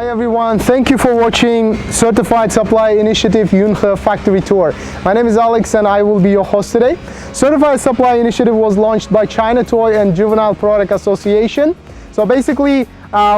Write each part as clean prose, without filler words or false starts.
Hi everyone, thank you for watching Certified Supply Initiative Yunhe Factory Tour. My name is Alex and I will be your host today. Certified Supply Initiative was launched by China Toy and Juvenile Product Association. So basically,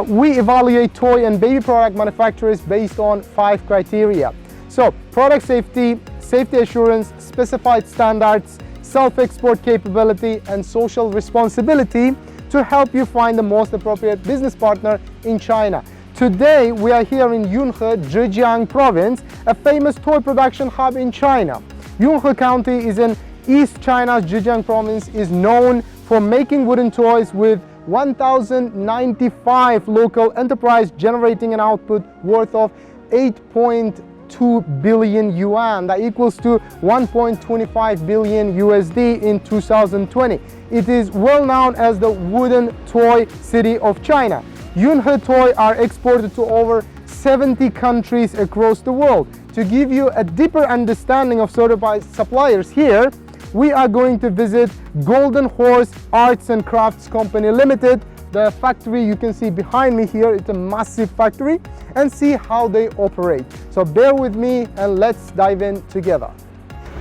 we evaluate toy and baby product manufacturers based on 5 criteria. So product safety, safety assurance, specified standards, self-export capability and social responsibility to help you find the most appropriate business partner in China. Today we are here in Yunhe, Zhejiang Province, a famous toy production hub in China. Yunhe County is in East China's Zhejiang Province, is known for making wooden toys with 1,095 local enterprise generating an output worth of 8.2 billion yuan, that equals to 1.25 billion USD in 2020. It is well known as the wooden toy city of China. Yunhe toy are exported to over 70 countries across the world. To give you a deeper understanding of certified suppliers here, we are going to visit Golden Horse Arts and Crafts Company Limited, the factory you can see behind me here. It's a massive factory, and see how they operate. So bear with me and let's dive in together.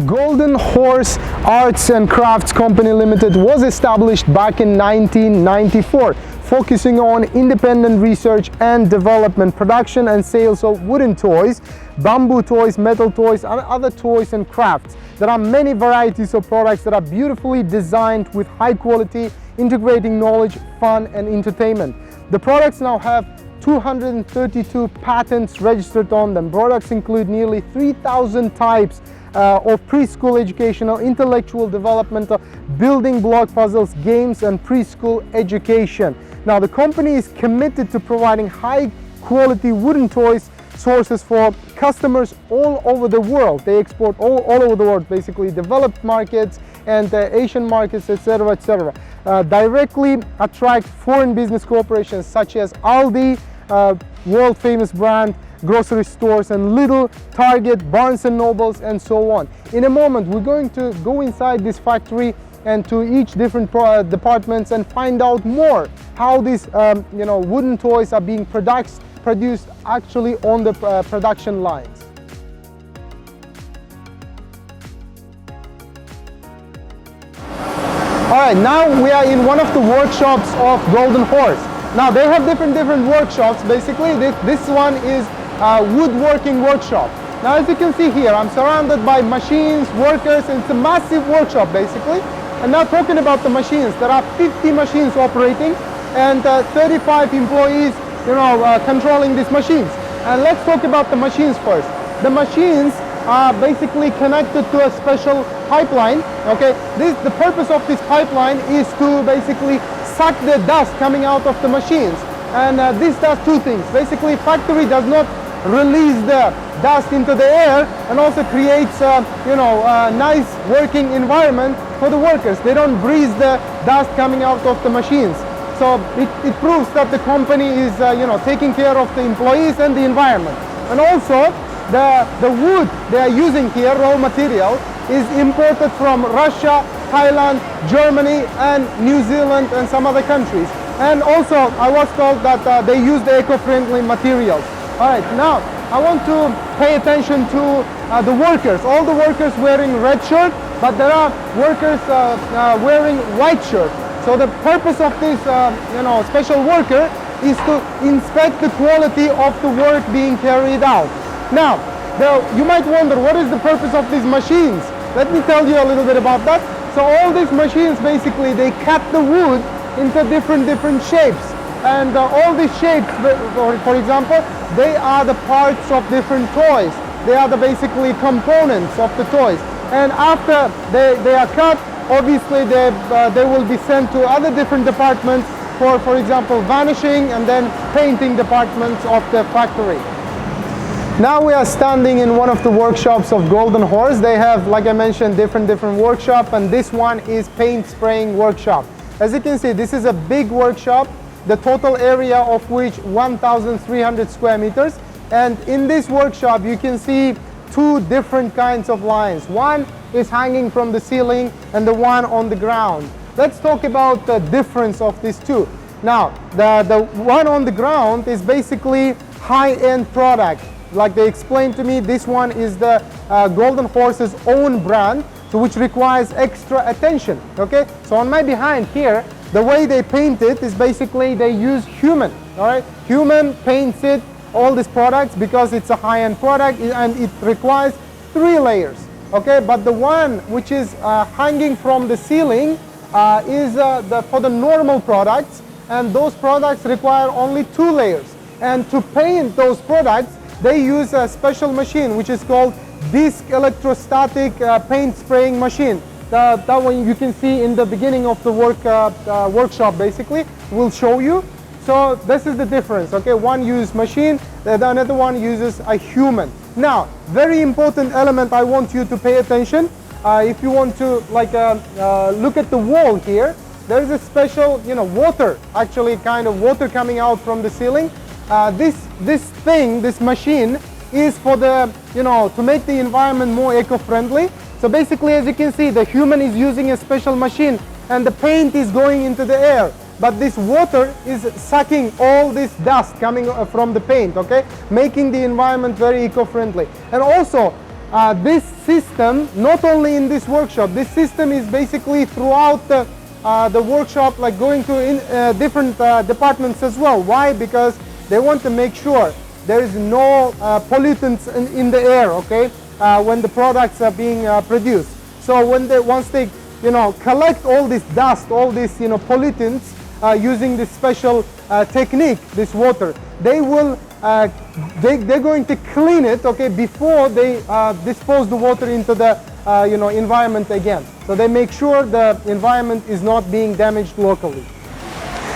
Golden Horse Arts and Crafts Company Limited was established back in 1994, focusing on independent research and development, production and sales of wooden toys, bamboo toys, metal toys and other toys and crafts. There are many varieties of products that are beautifully designed with high quality, integrating knowledge, fun and entertainment. The products now have 232 patents registered on them. Products include nearly 3,000 types of preschool educational, intellectual development, building block puzzles, games and preschool education. Now the company is committed to providing high quality wooden toys sources for customers all over the world. They export all over the world, basically developed markets and Asian markets, etc., etc. Directly attract foreign business corporations such as Aldi, world famous brand, grocery stores and Lidl, Target, Barnes and Nobles and so on. In a moment we're going to go inside this factory and to each different departments and find out more how these wooden toys are being produced actually on the production lines. Alright, now we are in one of the workshops of Golden Horse. Now they have different workshops. Basically this one is a woodworking workshop. Now as you can see here, I'm surrounded by machines, workers, and it's a massive workshop basically. And now talking about the machines, there are 50 machines operating and 35 employees controlling these machines. And let's talk about the machines first. The machines are basically connected to a special pipeline. Okay, the purpose of this pipeline is to basically suck the dust coming out of the machines. And this does 2 things. Basically, factory does not release the dust into the air and also creates a nice working environment for the workers. They don't breathe the dust coming out of the machines. So it proves that the company is taking care of the employees and the environment. And also the wood they are using here, raw material, is imported from Russia, Thailand, Germany and New Zealand and some other countries. And also I was told that they use the eco-friendly materials. Alright, now I want to pay attention to the workers. All the workers wearing red shirt, but there are workers wearing white shirt. So the purpose of this special worker is to inspect the quality of the work being carried out. Now, you might wonder, what is the purpose of these machines? Let me tell you a little bit about that. So all these machines basically, they cut the wood into different shapes. And all these shapes, for example, they are the parts of different toys. They are the basically components of the toys. And after they are cut, obviously they will be sent to other different departments for example, vanishing and then painting departments of the factory. Now we are standing in one of the workshops of Golden Horse. They have, like I mentioned, different workshop, and this one is paint spraying workshop. As you can see, this is a big workshop, the total area of which 1,300 square meters. And in this workshop you can see 2 different kinds of lines. One is hanging from the ceiling and the one on the ground. Let's talk about the difference of these 2. Now, the one on the ground is basically high-end product. Like they explained to me, this one is the Golden Horse's own brand, so which requires extra attention, okay? So on my behind here, the way they paint it is basically they use human, all right? Human paints it, all these products, because it's a high-end product and it requires 3 layers, okay? But the one which is hanging from the ceiling is for the normal products, and those products require only 2 layers. And to paint those products, they use a special machine which is called disc electrostatic paint spraying machine. That one you can see in the beginning of the workshop basically. We'll show you. So this is the difference, okay? One uses machine, the another one uses a human. Now, very important element I want you to pay attention. If you want to look at the wall here, there is a special, water, actually kind of water coming out from the ceiling. This machine is for the, to make the environment more eco-friendly. So basically, as you can see, the human is using a special machine and the paint is going into the air. But this water is sucking all this dust coming from the paint, okay? Making the environment very eco-friendly. And also, this system, not only in this workshop, this system is basically throughout the workshop, like going to different departments as well. Why? Because they want to make sure there is no pollutants in the air, okay, when the products are being produced. So once they collect all this dust, all these pollutants using this special technique, this water, they're going to clean it, okay, before they dispose the water into the environment again. So they make sure the environment is not being damaged locally.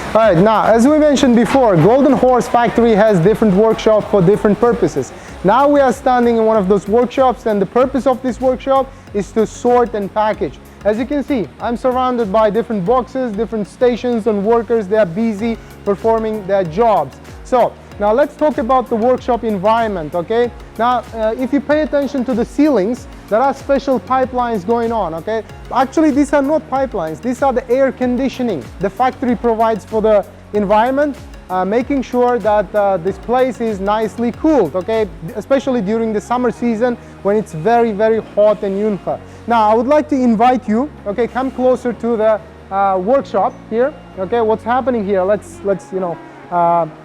All right, now, as we mentioned before, Golden Horse Factory has different workshops for different purposes. Now we are standing in one of those workshops, and the purpose of this workshop is to sort and package. As you can see, I'm surrounded by different boxes, different stations, and workers. They are busy performing their jobs. So now let's talk about the workshop environment, okay? Now, if you pay attention to the ceilings, there are special pipelines going on, okay? Actually, these are not pipelines. These are the air conditioning the factory provides for the environment, making sure that this place is nicely cooled, okay? Especially during the summer season when it's very, very hot in Yunhe. Now, I would like to invite you, okay, come closer to the workshop here, okay? What's happening here? Let's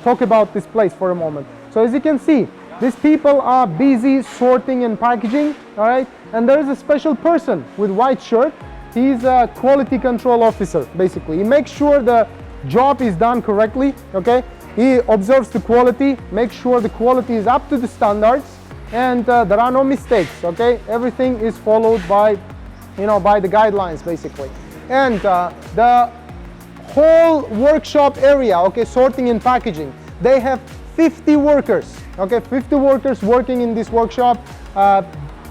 talk about this place for a moment. So as you can see, these people are busy sorting and packaging, all right? And there is a special person with white shirt. He's a quality control officer, basically. He makes sure the job is done correctly, okay? He observes the quality, makes sure the quality is up to the standards, and there are no mistakes, okay? Everything is followed by, by the guidelines, basically. And the whole workshop area, okay, sorting and packaging, they have 50 workers, okay, 50 workers working in this workshop,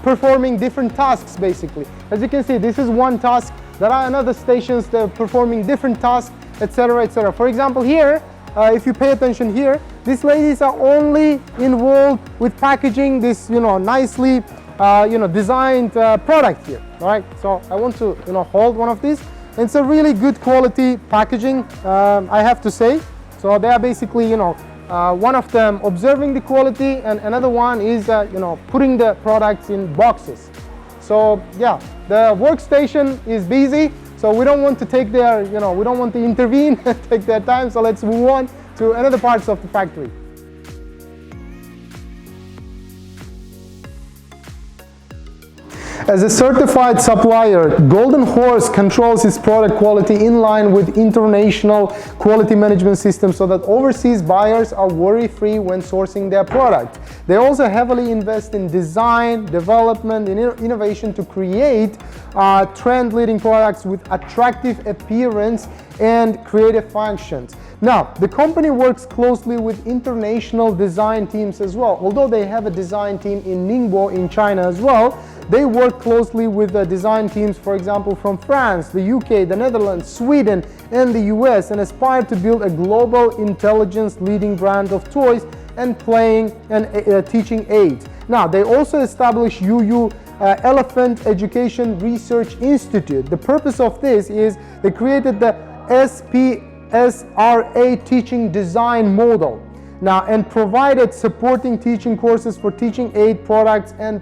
performing different tasks, basically. As you can see, this is one task. There are another stations that are performing different tasks, etc., etc. For example, here, if you pay attention here, these ladies are only involved with packaging this, nicely, designed product here, all right? So I want to, hold one of these. It's a really good quality packaging, I have to say. So they are basically, one of them observing the quality, and another one is, putting the products in boxes. So yeah, the workstation is busy, so we don't want to take their, we don't want to intervene and take their time. So let's move on to another parts of the factory. As a certified supplier, Golden Horse controls its product quality in line with international quality management systems so that overseas buyers are worry-free when sourcing their product. They also heavily invest in design, development, and innovation to create trend-leading products with attractive appearance and creative functions. Now, the company works closely with international design teams as well. Although they have a design team in Ningbo in China as well, they work closely with the design teams, for example, from France, the UK, the Netherlands, Sweden, and the US, and aspire to build a global intelligence leading brand of toys and playing and teaching aids. Now, they also established UU Elephant Education Research Institute. The purpose of this is they created the SPSRA teaching design model. Now, and provided supporting teaching courses for teaching aid products and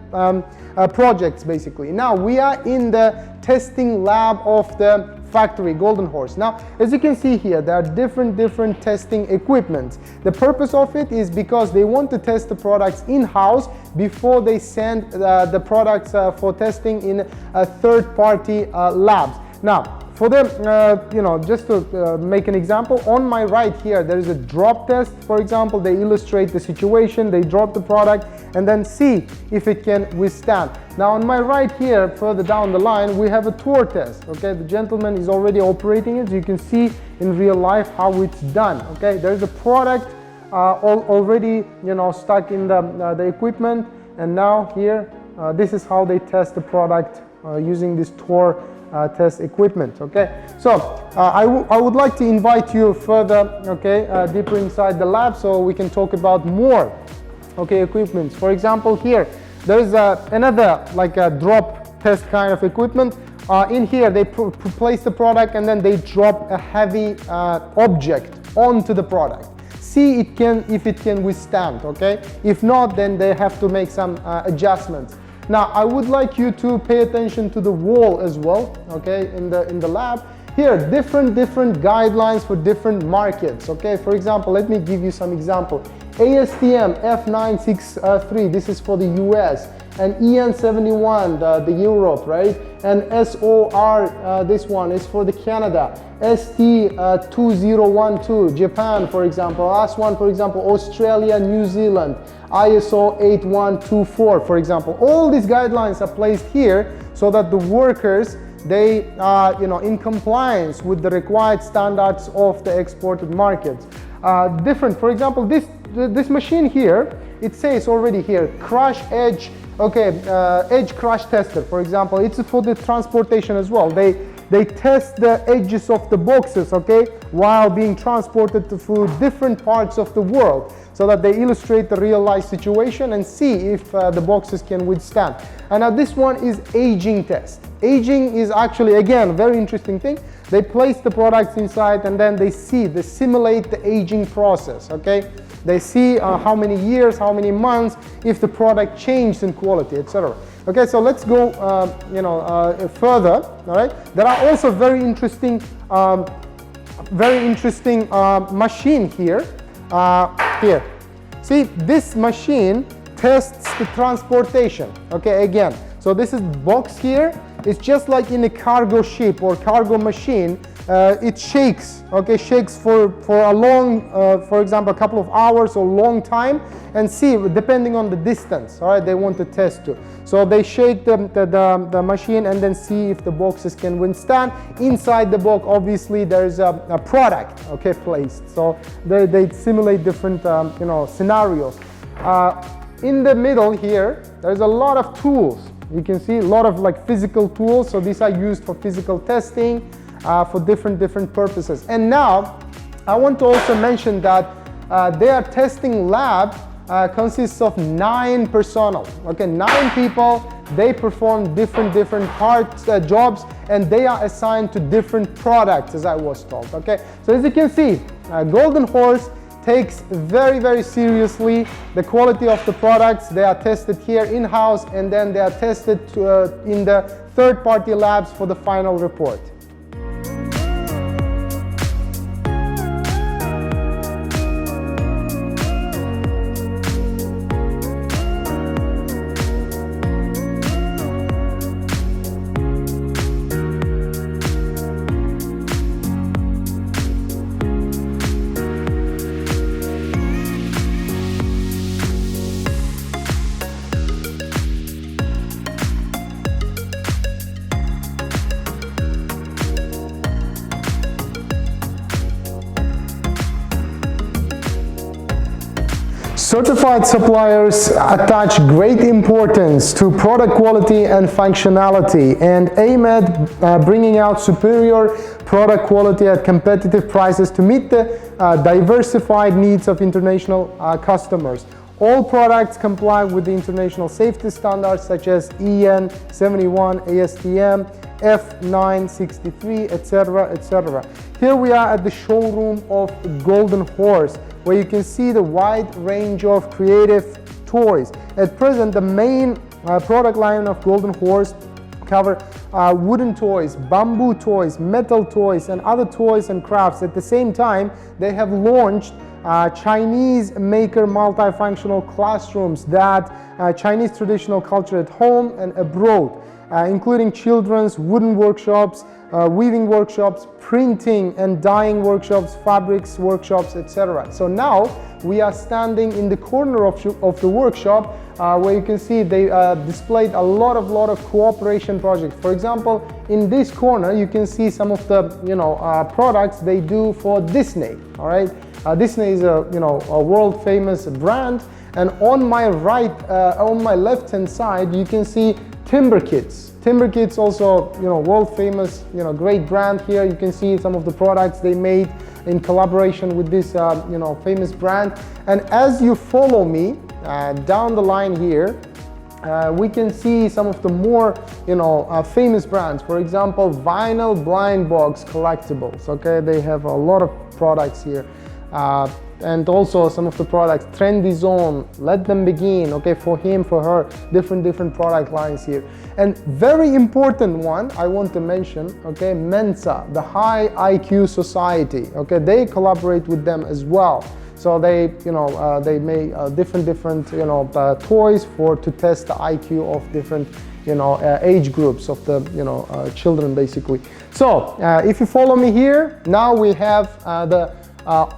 projects, basically. Now, we are in the testing lab of the factory, Golden Horse. Now, as you can see here, there are different testing equipment. The purpose of it is because they want to test the products in-house before they send the products for testing in third-party labs. Now, for them, just to make an example, on my right here, there is a drop test. For example, they illustrate the situation, they drop the product, and then see if it can withstand. Now, on my right here, further down the line, we have a tour test. Okay, the gentleman is already operating it. So you can see in real life how it's done. Okay, there's a product already, stuck in the equipment, and now here, this is how they test the product using this tour test equipment. Okay, so I would like to invite you further, deeper inside the lab, so we can talk about more equipment. For example, here there's another like a drop test kind of equipment. In here they place the product and then they drop a heavy object onto the product. See if it can withstand. Okay, if not, then they have to make some adjustments. Now, I would like you to pay attention to the wall as well, okay, in the lab. Here, different guidelines for different markets, okay. For example, let me give you some example. ASTM F963, this is for the US, and EN71, the Europe, right? And SOR, this one is for the Canada. ST2012, Japan, for example. Last one, for example, Australia, New Zealand. ISO 8124, for example. All these guidelines are placed here so that the workers, they are, in compliance with the required standards of the exported markets. For example, this machine here, it says already here, crush edge, edge crush tester, for example. It's for the transportation as well. They test the edges of the boxes, while being transported through different parts of the world, so that they illustrate the real life situation and see if the boxes can withstand. And now this one is aging test. Aging is actually, again, a very interesting thing. They place the products inside and then they simulate the aging process, They see how many years, how many months, if the product changed in quality, etc. Okay, so let's go, further. All right, there are also very interesting machine here. Here, see, this machine tests the transportation. Okay, again, so this is box here. It's just like in a cargo ship or cargo machine. It shakes, shakes for a long, for example, a couple of hours or long time, and see, depending on the distance, all right, they want to test to. So they shake the machine and then see if the boxes can withstand. Inside the box, obviously, there's a product, placed. So they simulate different, scenarios. In the middle here, there's a lot of tools. You can see a lot of like physical tools. So these are used for physical testing, for different purposes. And now I want to also mention that their testing lab consists of 9 personnel. 9 people. They perform different parts, jobs, and they are assigned to different products, as I was told. So as you can see, Golden Horse takes very seriously the quality of the products. They are tested here in-house, and then they are tested in the third-party labs for the final report. Certified suppliers attach great importance to product quality and functionality and aim at bringing out superior product quality at competitive prices to meet the diversified needs of international customers. All products comply with the international safety standards such as EN71, ASTM, F963, etc., etc. Here we are at the showroom of Golden Horse. where you can see the wide range of creative toys. At present, the main product line of Golden Horse cover wooden toys, bamboo toys, metal toys, and other toys and crafts. At the same time, they have launched Chinese maker multifunctional classrooms that Chinese traditional culture at home and abroad, including children's wooden workshops, weaving workshops, printing and dyeing workshops, fabrics workshops, etc. So now we are standing in the corner of the workshop where you can see they displayed a lot of cooperation projects. For example, in this corner you can see some of the products they do for Disney. All right, Disney is a a world famous brand, and on my right, on my left hand side, you can see Timber Kits. Timber Kits also, world famous, great brand here. You can see some of the products they made in collaboration with this, famous brand. And as you follow me down the line here, we can see some of the more, famous brands. For example, Vinyl Blind Box Collectibles. Okay, they have a lot of products here. And also some of the products, Trendy Zone, Let Them Begin, okay, for him, for her, different product lines here. And very important one I want to mention, okay, Mensa, the High IQ Society, okay, they collaborate with them as well. So they, they make different toys to test the IQ of different, age groups of the, children basically. So if you follow me here, now we have the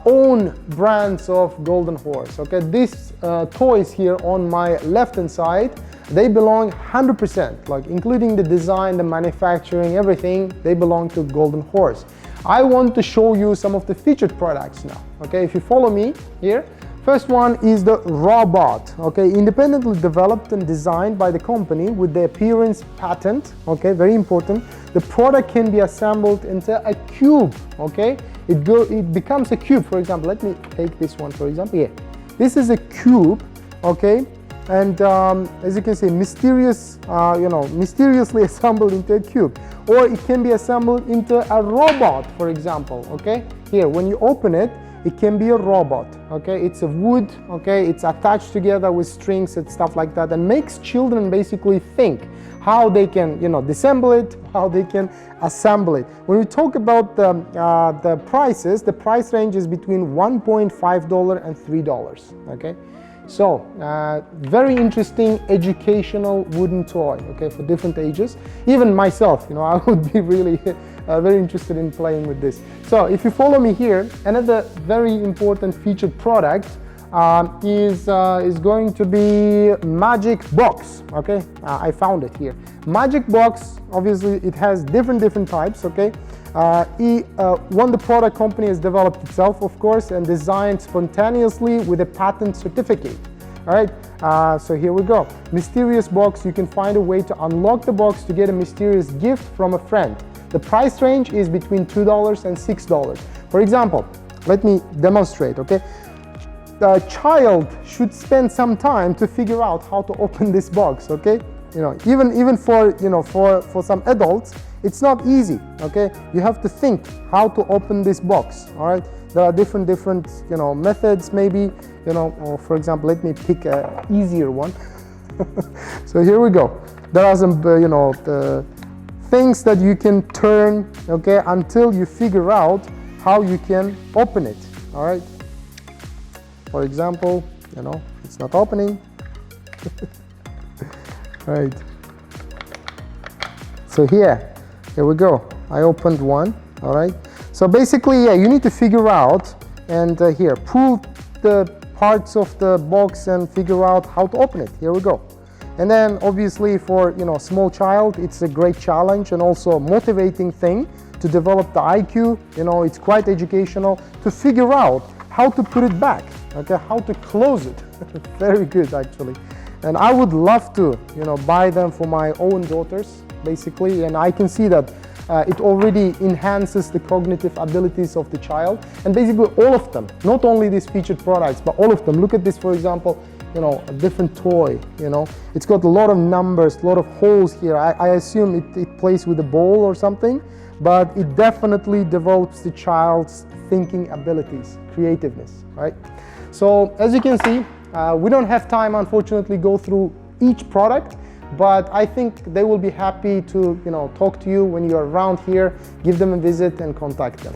own brands of Golden Horse. Okay, these toys here on my left hand side, they belong 100%, like including the design, the manufacturing, everything, they belong to Golden Horse. I want to show you some of the featured products now. Okay, if you follow me here, first one is the robot. Okay, independently developed and designed by the company with the appearance patent. Okay, very important. The product can be assembled into a cube. Okay, it becomes a cube. For example, let me take this one for example. Yeah, this is a cube. Okay, and as you can see, mysteriously assembled into a cube, or it can be assembled into a robot, for example. Okay, here when you open it, it can be a robot. Okay, it's a wood. Okay, it's attached together with strings and stuff like that, and makes children basically think how they can disassemble it, how they can assemble it. When we talk about the prices, the price range is between $1.5 and $3. Okay, so very interesting educational wooden toy. Okay, for different ages. Even myself, I would be really very interested in playing with this. So if you follow me here, another very important featured product is going to be Magic Box. Okay, I found it here. Magic Box, obviously it has different types. Okay, one the product company has developed itself, of course, and designed spontaneously with a patent certificate. All right, so here we go. Mysterious box. You can find a way to unlock the box to get a mysterious gift from a friend. The price range is between $2 and $6. For example, let me demonstrate. Okay, the child should spend some time to figure out how to open this box. Okay, even for for some adults, it's not easy. Okay, you have to think how to open this box. All right, there are different methods maybe. Or for example, let me pick an easier one. So here we go. There are some the things that you can turn, okay, until you figure out how you can open it. All right, for example, it's not opening. Right, so here we go. I opened one. All right, so basically, yeah, you need to figure out and here pull the parts of the box and figure out how to open it. Here we go. And then obviously for small child, it's a great challenge and also a motivating thing to develop the IQ. It's quite educational to figure out how to put it back. Okay, how to close it. Very good actually. And I would love to buy them for my own daughters basically, and I can see that it already enhances the cognitive abilities of the child. And basically all of them, not only these featured products, but all of them. Look at this, for example, a different toy. It's got a lot of numbers, a lot of holes here. I assume it plays with a ball or something, but it definitely develops the child's thinking abilities, creativeness, right? So as you can see, we don't have time, unfortunately, go through each product, but I think they will be happy to, talk to you when you're around here. Give them a visit and contact them.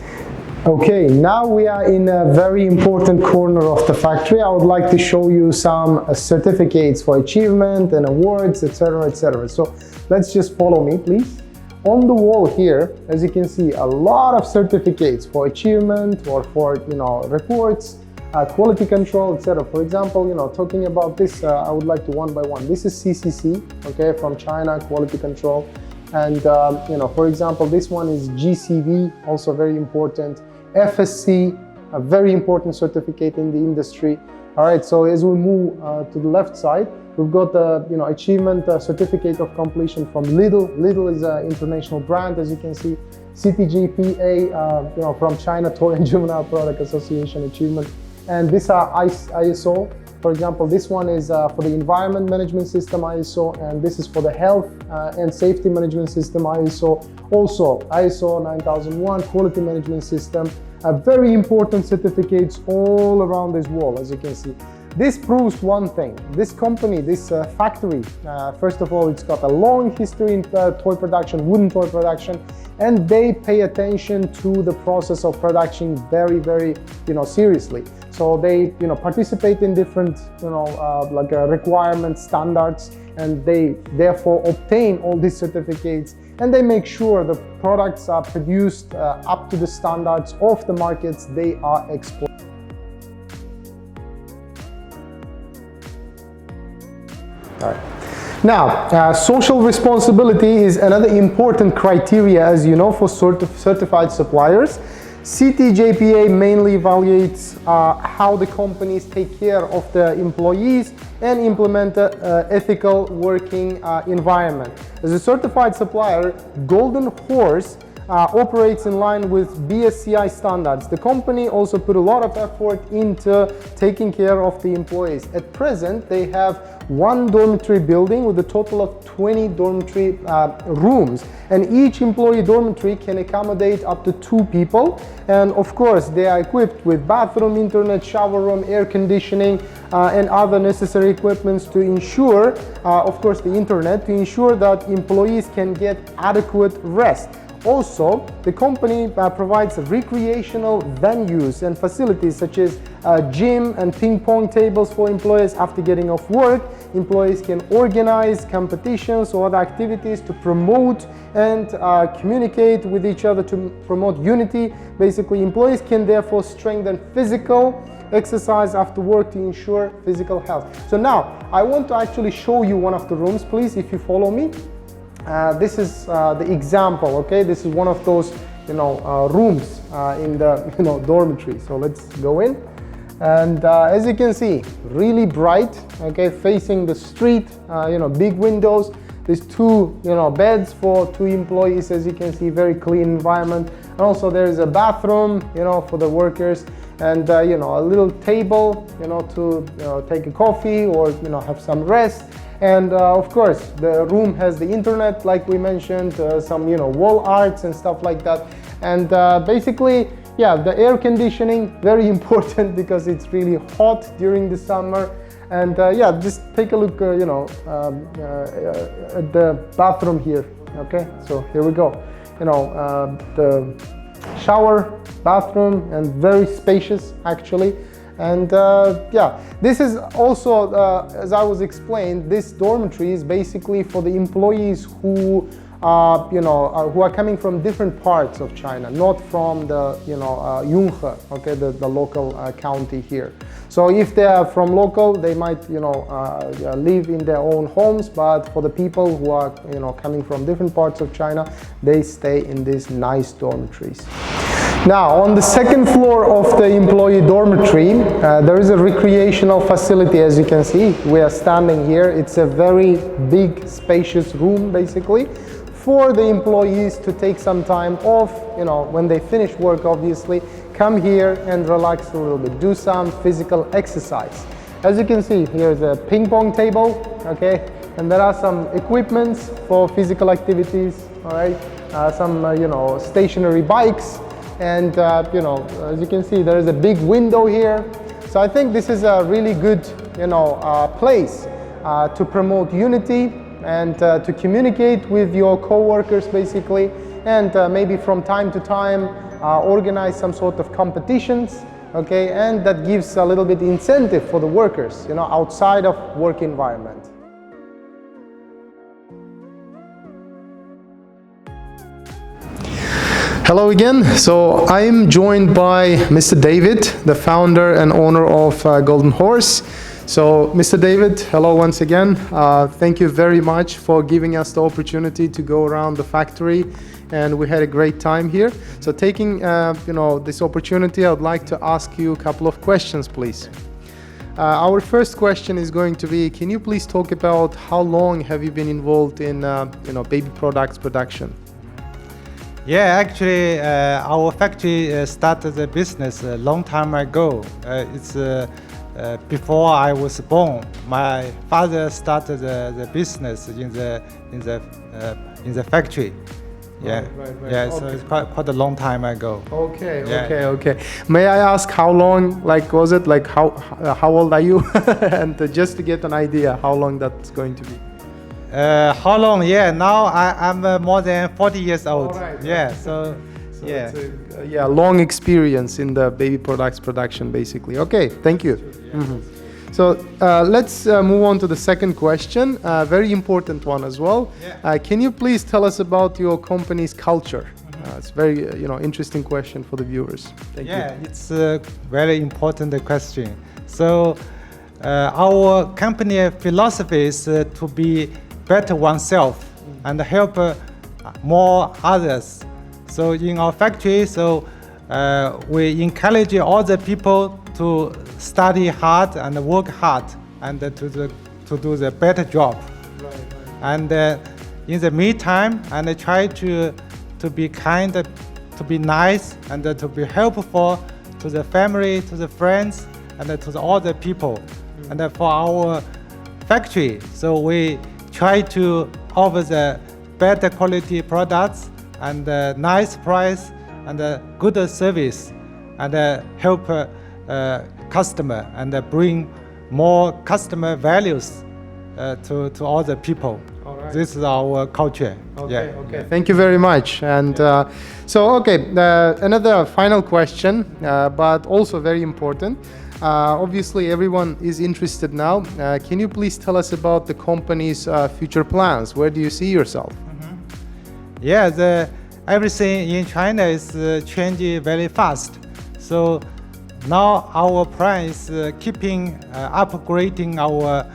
Okay, now we are in a very important corner of the factory. I would like to show you some certificates for achievement and awards, etc., etc. So let's just follow me, please. On the wall here, as you can see, a lot of certificates for achievement or for, reports, quality control, etc. For example, talking about this, I would like to one by one. This is CCC, okay, from China, quality control. And, for example, this one is GCV, also very important. FSC, a very important certificate in the industry. All right, so as we move to the left side, we've got the achievement certificate of completion from Lidl. Lidl is an international brand, as you can see. CTGPA, from China, Toy and Juvenile Product Association achievement. And these are ISO. For example, this one is for the environment management system ISO, and this is for the health and safety management system ISO. Also, ISO 9001 quality management system. Very important certificates all around this wall, as you can see. This proves one thing. This company, this factory, first of all, it's got a long history in toy production, wooden toy production, and they pay attention to the process of production very, very, seriously. So they, participate in different, requirements, standards, and they therefore obtain all these certificates, and they make sure the products are produced up to the standards of the markets they are exporting. All right. Now, social responsibility is another important criteria, as you know, for certified suppliers. CTJPA mainly evaluates how the companies take care of the employees and implement an ethical working environment. As a certified supplier, Golden Horse operates in line with BSCI standards. The company also put a lot of effort into taking care of the employees. At present, they have one dormitory building with a total of 20 dormitory rooms, and each employee dormitory can accommodate up to 2 people. And of course, they are equipped with bathroom, internet, shower room, air conditioning, and other necessary equipments to ensure, of course, the internet, to ensure that employees can get adequate rest. Also, the company provides recreational venues and facilities such as gym and ping pong tables for employees after getting off work. Employees can organize competitions or other activities to promote and communicate with each other to promote unity. Basically, employees can therefore strengthen physical exercise after work to ensure physical health. So now, I want to actually show you one of the rooms, please, if you follow me. This is the example, okay? This is one of those, rooms in the, dormitory. So let's go in. And as you can see, really bright, okay? Facing the street, big windows. There's 2, beds for 2 employees, as you can see, very clean environment. And also there is a bathroom, for the workers. And, a little table, to take a coffee or, have some rest. And of course, the room has the internet, like we mentioned, some wall arts and stuff like that. And basically, yeah, the air conditioning, very important because it's really hot during the summer. And yeah, just take a look, at the bathroom here. Okay, so here we go. The shower, bathroom, and very spacious actually. And yeah, this is also, as I was explained, this dormitory is basically for the employees who, who are coming from different parts of China, not from the, Yunhe, okay, the local county here. So if they are from local, they might, live in their own homes, but for the people who are, coming from different parts of China, they stay in these nice dormitories. Now, on the second floor of the employee dormitory, there is a recreational facility, as you can see. We are standing here. It's a very big, spacious room, basically, for the employees to take some time off, when they finish work, obviously, come here and relax a little bit, do some physical exercise. As you can see, here's a ping pong table, okay? And there are some equipments for physical activities, all right? Some, you know, stationary bikes, and, you know, as you can see, there is a big window here. So I think this is a really good, you know, place to promote unity and to communicate with your co-workers, basically, and maybe from time to time organize some sort of competitions, okay, and that gives a little bit incentive for the workers, you know, outside of work environment. Hello again. So I'm joined by Mr. David, the founder and owner of Golden Horse. So Mr. David, hello once again. Thank you very much for giving us the opportunity to go around the factory, and we had a great time here. So taking you know, this opportunity, I would like to ask you a couple of questions, please. Our first question is going to be, can you please talk about how long have you been involved in you know, baby products production? Yeah, actually, our factory started the business a long time ago. It's before I was born. My father started the business in the factory. Yeah, right. yeah. Okay. So it's quite a long time ago. Okay, Yeah. okay. May I ask how long, like, was it, like, how old are you? And just to get an idea how long that's going to be. How long? Yeah, now I'm more than 40 years old. All right. Yeah, so yeah. It's a, yeah, long experience in the baby products production, basically. Okay, thank you. So let's move on to the second question, very important one as well. Yeah. Can you please tell us about your company's culture? It's very you know, interesting question for the viewers. Thank you. It's a very important question. So our company philosophy is to be better oneself and help more others. So in our factory, so we encourage all the people to study hard and work hard and to do the better job. Right. And in the meantime, and try to be kind, to be nice, and to be helpful to the family, to the friends, and to all the people. And for our factory, so we try to offer the better quality products and nice price and good service, and help customer and bring more customer values to all the people. All right. This is our culture. Okay, Yeah. okay. Thank you very much. And so, okay, another final question, but also very important. Obviously, everyone is interested now. Can you please tell us about the company's future plans? Where do you see yourself? Yeah, everything in China is changing very fast. So now our plan is keeping upgrading our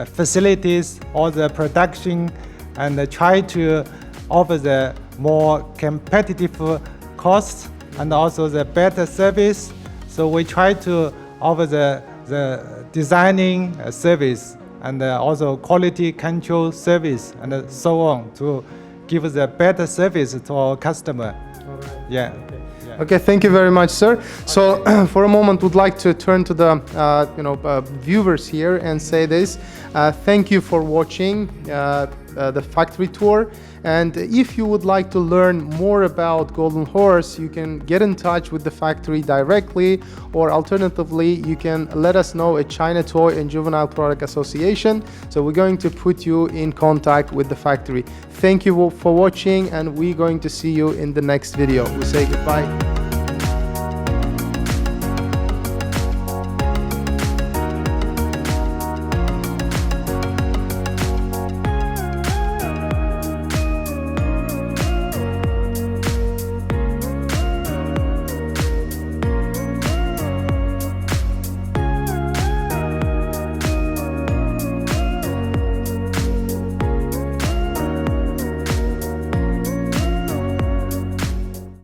facilities, all the production, and try to offer the more competitive costs and also the better service. So we try to offer the designing service and also quality control service and so on to give the better service to our customer. All right. Yeah. Okay. Yeah. Okay, thank you very much, sir. So for a moment, would like to turn to the you know, viewers here and say this. Thank you for watching the factory tour. And if you would like to learn more about Golden Horse, you can get in touch with the factory directly, or alternatively, you can let us know at China Toy and Juvenile Product Association. So we're going to put you in contact with the factory. Thank you for watching, and we're going to see you in the next video. We say goodbye.